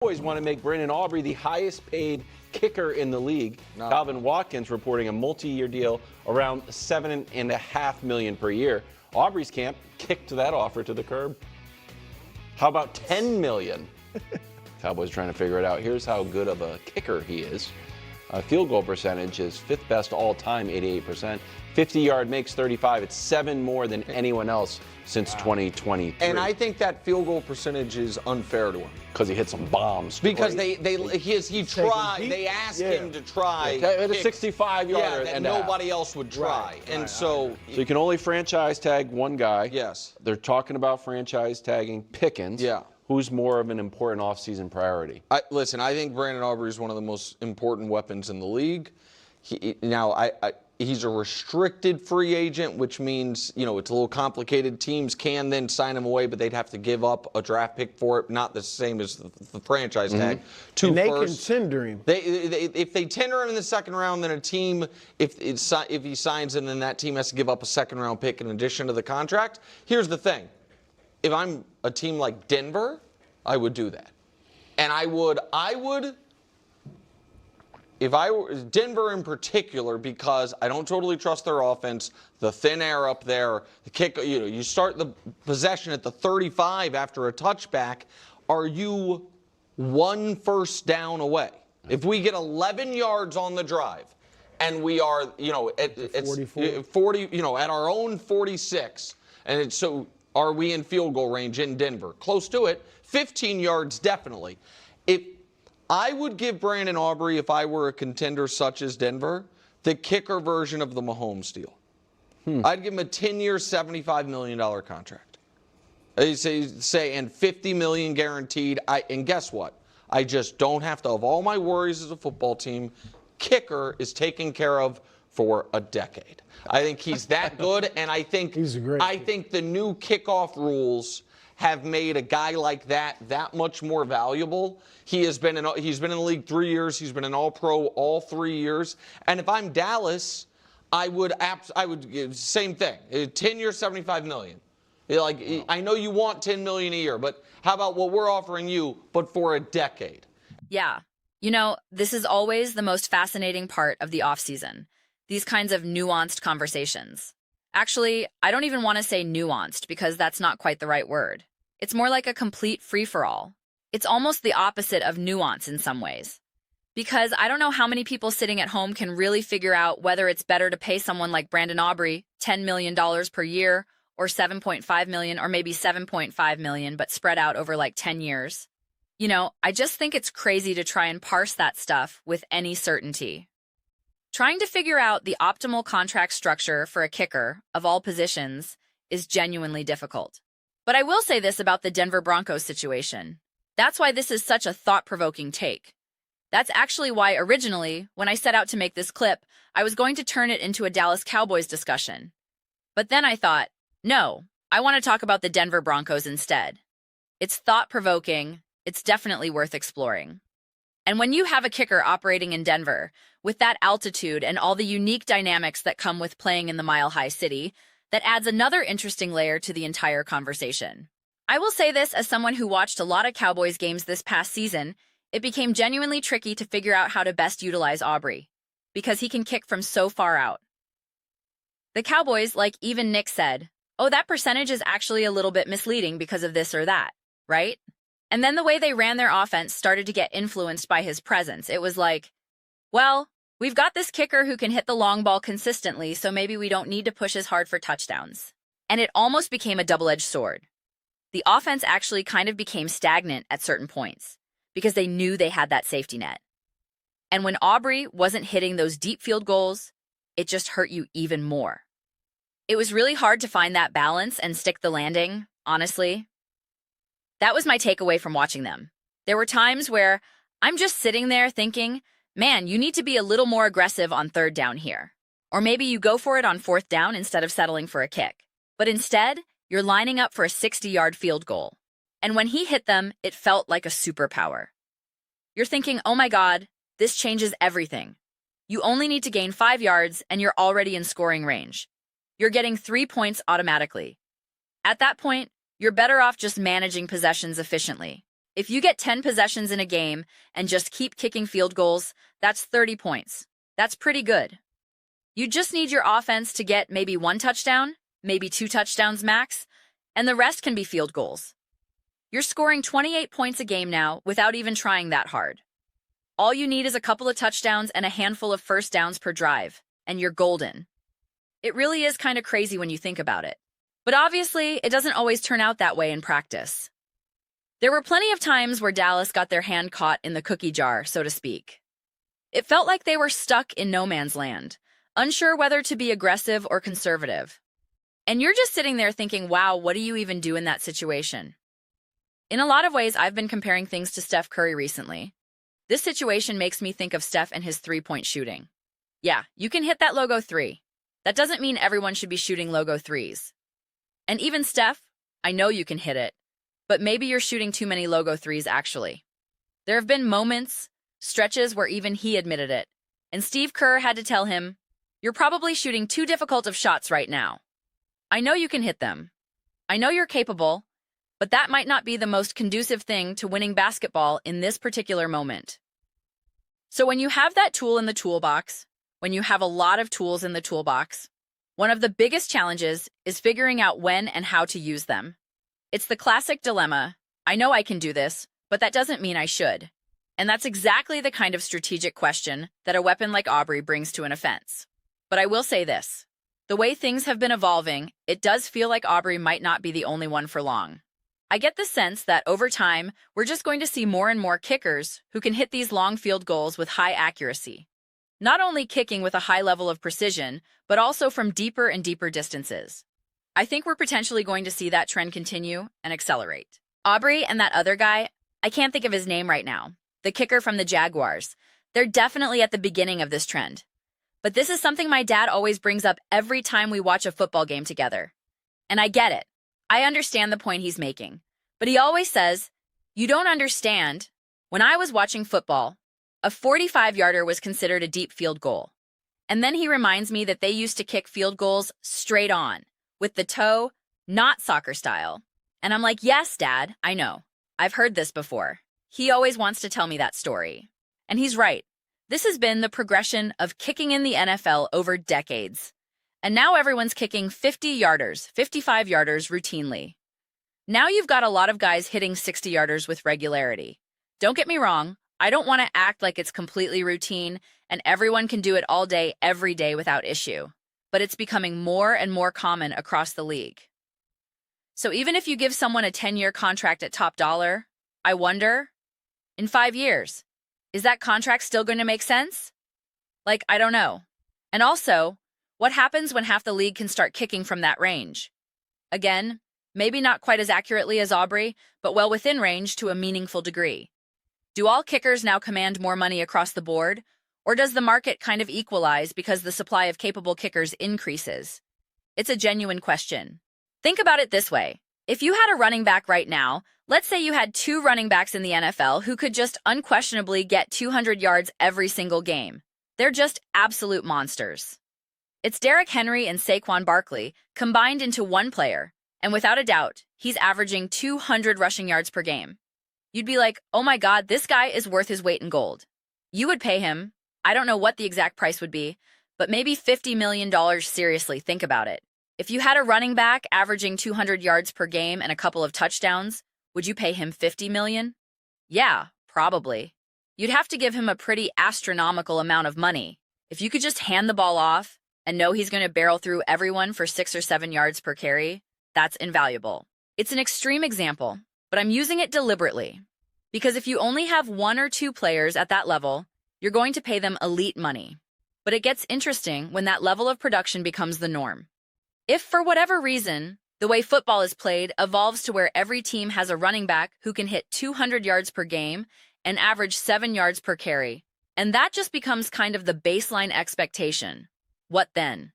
Cowboys want to make Brandon Aubrey the highest paid kicker in the league. No. Calvin Watkins reporting a multi-year deal around $7.5 million per year. Aubrey's camp kicked that offer to the curb. How about $10 million? Cowboys trying to figure it out. Here's how good of a kicker he is. Field goal percentage is fifth best all time, 88%. 50-yard makes 35. It's 7 more than anyone else since 2023. And I think that field goal percentage is unfair to him. Because he hit some bombs. Because he tried. They asked him to try. Hit a 65-yarder. And nobody else would try. So you can only franchise tag one guy. Yes. They're talking about franchise tagging Pickens. Yeah. Who's more of an important offseason priority? Listen, I think Brandon Aubrey is one of the most important weapons in the league. He's a restricted free agent, which means, it's a little complicated. Teams can then sign him away, but they'd have to give up a draft pick for it, not the same as the franchise tag. And they can tender him. If they tender him in the second round, then a team, if he signs it, then that team has to give up a second-round pick in addition to the contract. Here's the thing. If I'm a team like Denver, I would do that. And if I were Denver in particular, because I don't totally trust their offense, the thin air up there, the kick, you start the possession at the 35 after a touchback, are you 1 first down away? If we get 11 yards on the drive and we are, at 40, at our own 46, and so are we in field goal range in Denver? Close to it. 15 yards, definitely. I would give Brandon Aubrey, if I were a contender such as Denver, the kicker version of the Mahomes deal. I'd give him a 10-year, $75 million contract. And $50 million guaranteed. And guess what? I just don't have to have all my worries as a football team. Kicker is taken care of for a decade. I think he's that good, and I think the new kickoff rules have made a guy like that much more valuable. He's been in the league 3 years. He's been an All-Pro all 3 years. And if I'm Dallas, I would same thing. 10-year, $75 million. I know you want $10 million a year, but how about what we're offering you, but for a decade? Yeah. This is always the most fascinating part of the offseason. These kinds of nuanced conversations. Actually, I don't even want to say nuanced because that's not quite the right word. It's more like a complete free-for-all. It's almost the opposite of nuance in some ways. Because I don't know how many people sitting at home can really figure out whether it's better to pay someone like Brandon Aubrey $10 million per year or $7.5 million or maybe $7.5 million, but spread out over like 10 years. I just think it's crazy to try and parse that stuff with any certainty. Trying to figure out the optimal contract structure for a kicker of all positions is genuinely difficult. But I will say this about the Denver Broncos situation. That's why this is such a thought-provoking take. That's actually why originally, when I set out to make this clip, I was going to turn it into a Dallas Cowboys discussion. But then I thought, no, I want to talk about the Denver Broncos instead. It's thought-provoking. It's definitely worth exploring. And when you have a kicker operating in Denver, with that altitude and all the unique dynamics that come with playing in the mile-high city, that adds another interesting layer to the entire conversation. I will say this as someone who watched a lot of Cowboys games this past season, it became genuinely tricky to figure out how to best utilize Aubrey, because he can kick from so far out. The Cowboys, like even Nick said, oh, that percentage is actually a little bit misleading because of this or that, right? And then the way they ran their offense started to get influenced by his presence. It was like, well, we've got this kicker who can hit the long ball consistently, so maybe we don't need to push as hard for touchdowns. And it almost became a double-edged sword. The offense actually kind of became stagnant at certain points because they knew they had that safety net. And when Aubrey wasn't hitting those deep field goals, it just hurt you even more. It was really hard to find that balance and stick the landing, honestly. That was my takeaway from watching them. There were times where I'm just sitting there thinking, man, you need to be a little more aggressive on third down here. Or maybe you go for it on fourth down instead of settling for a kick. But instead, you're lining up for a 60-yard field goal. And when he hit them, it felt like a superpower. You're thinking, oh my God, this changes everything. You only need to gain 5 yards and you're already in scoring range. You're getting 3 points automatically. At that point, you're better off just managing possessions efficiently. If you get 10 possessions in a game and just keep kicking field goals, that's 30 points. That's pretty good. You just need your offense to get maybe 1 touchdown, maybe 2 touchdowns max, and the rest can be field goals. You're scoring 28 points a game now without even trying that hard. All you need is a couple of touchdowns and a handful of first downs per drive, and you're golden. It really is kind of crazy when you think about it. But obviously, it doesn't always turn out that way in practice. There were plenty of times where Dallas got their hand caught in the cookie jar, so to speak. It felt like they were stuck in no man's land, unsure whether to be aggressive or conservative. And you're just sitting there thinking, wow, what do you even do in that situation? In a lot of ways, I've been comparing things to Steph Curry recently. This situation makes me think of Steph and his three-point shooting. Yeah, you can hit that logo 3. That doesn't mean everyone should be shooting logo 3s. And even Steph, I know you can hit it, but maybe you're shooting too many logo 3s actually. There have been moments, stretches where even he admitted it, and Steve Kerr had to tell him, you're probably shooting too difficult of shots right now. I know you can hit them. I know you're capable, but that might not be the most conducive thing to winning basketball in this particular moment. So when you have that tool in the toolbox, when you have a lot of tools in the toolbox, one of the biggest challenges is figuring out when and how to use them. It's the classic dilemma. I know I can do this, but that doesn't mean I should. And that's exactly the kind of strategic question that a weapon like Aubrey brings to an offense. But I will say this. The way things have been evolving, it does feel like Aubrey might not be the only one for long. I get the sense that over time, we're just going to see more and more kickers who can hit these long field goals with high accuracy. Not only kicking with a high level of precision, but also from deeper and deeper distances. I think we're potentially going to see that trend continue and accelerate. Aubrey and that other guy, I can't think of his name right now, the kicker from the Jaguars, they're definitely at the beginning of this trend. But this is something my dad always brings up every time we watch a football game together. And I get it. I understand the point he's making. But he always says, you don't understand. When I was watching football, a 45-yarder was considered a deep field goal. And then he reminds me that they used to kick field goals straight on, with the toe, not soccer style. And I'm like, yes, Dad, I know. I've heard this before. He always wants to tell me that story. And he's right. This has been the progression of kicking in the NFL over decades. And now everyone's kicking 50-yarders, 55-yarders routinely. Now you've got a lot of guys hitting 60-yarders with regularity. Don't get me wrong, I don't want to act like it's completely routine and everyone can do it all day, every day without issue. But it's becoming more and more common across the league. So even if you give someone a 10-year contract at top dollar, I wonder, in 5 years, is that contract still going to make sense? Like, I don't know. And also, what happens when half the league can start kicking from that range? Again, maybe not quite as accurately as Aubrey, but well within range to a meaningful degree. Do all kickers now command more money across the board, or does the market kind of equalize because the supply of capable kickers increases? It's a genuine question. Think about it this way. If you had a running back right now, let's say you had 2 running backs in the NFL who could just unquestionably get 200 yards every single game. They're just absolute monsters. It's Derrick Henry and Saquon Barkley combined into one player, and without a doubt, he's averaging 200 rushing yards per game. You'd be like, oh my God, this guy is worth his weight in gold. You would pay him, I don't know what the exact price would be, but maybe $50 million. Seriously, think about it. If you had a running back averaging 200 yards per game and a couple of touchdowns, would you pay him $50 million? Yeah, probably. You'd have to give him a pretty astronomical amount of money. If you could just hand the ball off and know he's going to barrel through everyone for 6 or 7 yards per carry, that's invaluable. It's an extreme example, but I'm using it deliberately. Because if you only have 1 or 2 players at that level, you're going to pay them elite money. But it gets interesting when that level of production becomes the norm. If, for whatever reason, the way football is played evolves to where every team has a running back who can hit 200 yards per game and average 7 yards per carry, and that just becomes kind of the baseline expectation, what then?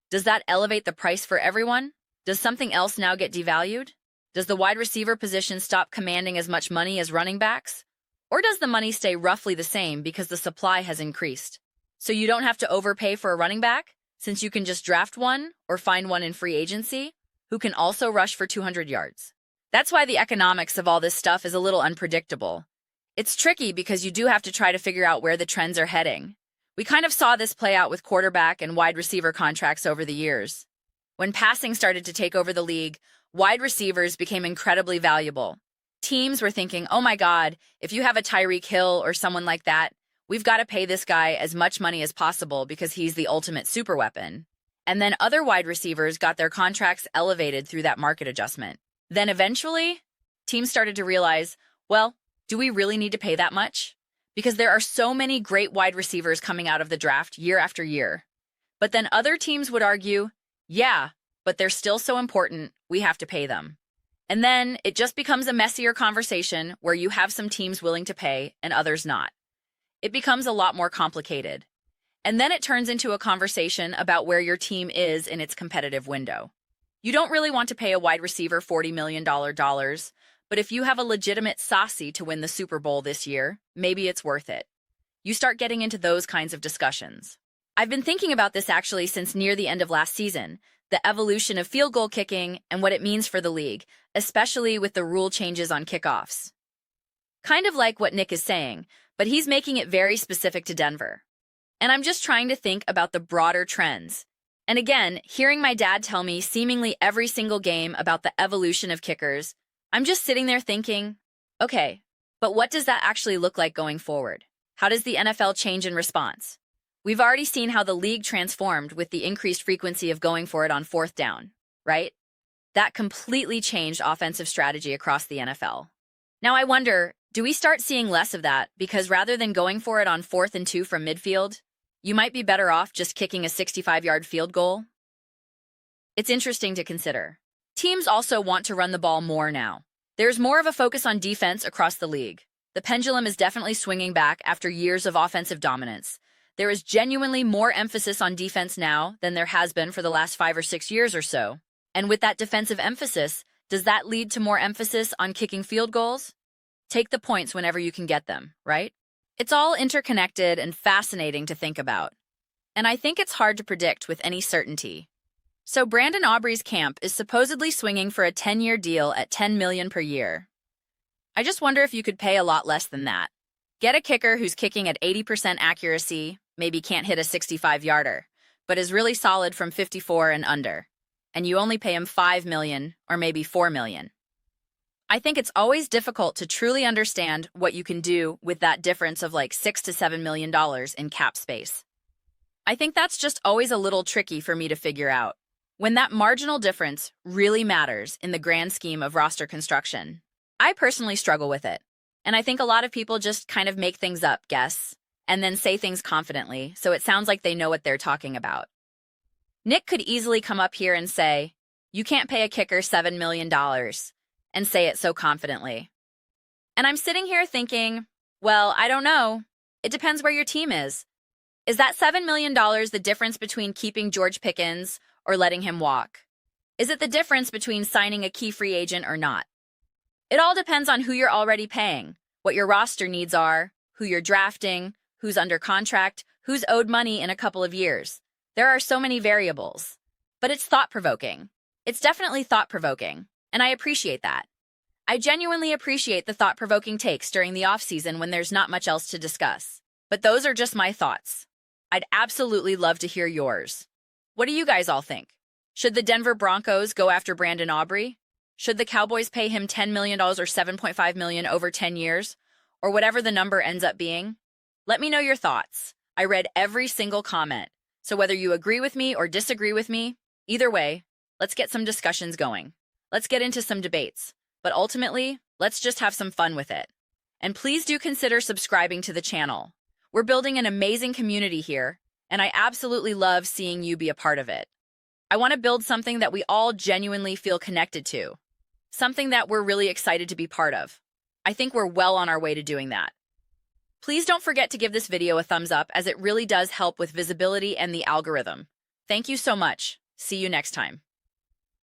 Does that elevate the price for everyone? Does something else now get devalued? Does the wide receiver position stop commanding as much money as running backs? Or does the money stay roughly the same because the supply has increased? So you don't have to overpay for a running back, since you can just draft one or find one in free agency who can also rush for 200 yards. That's why the economics of all this stuff is a little unpredictable. It's tricky because you do have to try to figure out where the trends are heading. We kind of saw this play out with quarterback and wide receiver contracts over the years. When passing started to take over the league, wide receivers became incredibly valuable. Teams were thinking, oh my God, if you have a Tyreek Hill or someone like that, we've got to pay this guy as much money as possible because he's the ultimate superweapon. And then other wide receivers got their contracts elevated through that market adjustment. Then eventually, teams started to realize, well, do we really need to pay that much? Because there are so many great wide receivers coming out of the draft year after year. But then other teams would argue, yeah, but they're still so important, we have to pay them. And then it just becomes a messier conversation where you have some teams willing to pay and others not. It becomes a lot more complicated. And then it turns into a conversation about where your team is in its competitive window. You don't really want to pay a wide receiver $40 million, but if you have a legitimate saucy to win the Super Bowl this year, maybe it's worth it. You start getting into those kinds of discussions. I've been thinking about this actually since near the end of last season, the evolution of field goal kicking and what it means for the league, especially with the rule changes on kickoffs. Kind of like what Nick is saying, but he's making it very specific to Denver. And I'm just trying to think about the broader trends. And again, hearing my dad tell me seemingly every single game about the evolution of kickers, I'm just sitting there thinking, okay, but what does that actually look like going forward? How does the NFL change in response? We've already seen how the league transformed with the increased frequency of going for it on fourth down, right? That completely changed offensive strategy across the NFL. Now I wonder, do we start seeing less of that because rather than going for it on 4th and 2 from midfield, you might be better off just kicking a 65-yard field goal? It's interesting to consider. Teams also want to run the ball more now. There's more of a focus on defense across the league. The pendulum is definitely swinging back after years of offensive dominance. There is genuinely more emphasis on defense now than there has been for the last 5 or 6 years or so. And with that defensive emphasis, does that lead to more emphasis on kicking field goals? Take the points whenever you can get them, right? It's all interconnected and fascinating to think about. And I think it's hard to predict with any certainty. So Brandon Aubrey's camp is supposedly swinging for a 10-year deal at $10 million per year. I just wonder if you could pay a lot less than that. Get a kicker who's kicking at 80% accuracy, maybe can't hit a 65-yarder, but is really solid from 54 and under, and you only pay him $5 million or maybe $4 million. I think it's always difficult to truly understand what you can do with that difference of like $6 to $7 million in cap space. I think that's just always a little tricky for me to figure out, when that marginal difference really matters in the grand scheme of roster construction. I personally struggle with it. And I think a lot of people just kind of make things up, guess, and then say things confidently, so it sounds like they know what they're talking about. Nick could easily come up here and say, you can't pay a kicker $7 million, and say it so confidently. And I'm sitting here thinking, well, I don't know. It depends where your team is. Is that $7 million the difference between keeping George Pickens or letting him walk? Is it the difference between signing a key free agent or not? It all depends on who you're already paying, what your roster needs are, who you're drafting, who's under contract, who's owed money in a couple of years. There are so many variables. But it's thought-provoking. It's definitely thought-provoking, and I appreciate that. I genuinely appreciate the thought-provoking takes during the off-season when there's not much else to discuss. But those are just my thoughts. I'd absolutely love to hear yours. What do you guys all think? Should the Denver Broncos go after Brandon Aubrey? Should the Cowboys pay him $10 million or $7.5 million over 10 years? Or whatever the number ends up being? Let me know your thoughts. I read every single comment. So whether you agree with me or disagree with me, either way, let's get some discussions going. Let's get into some debates. But ultimately, let's just have some fun with it. And please do consider subscribing to the channel. We're building an amazing community here, and I absolutely love seeing you be a part of it. I want to build something that we all genuinely feel connected to. Something that we're really excited to be part of. I think we're well on our way to doing that. Please don't forget to give this video a thumbs up as it really does help with visibility and the algorithm. Thank you so much. See you next time.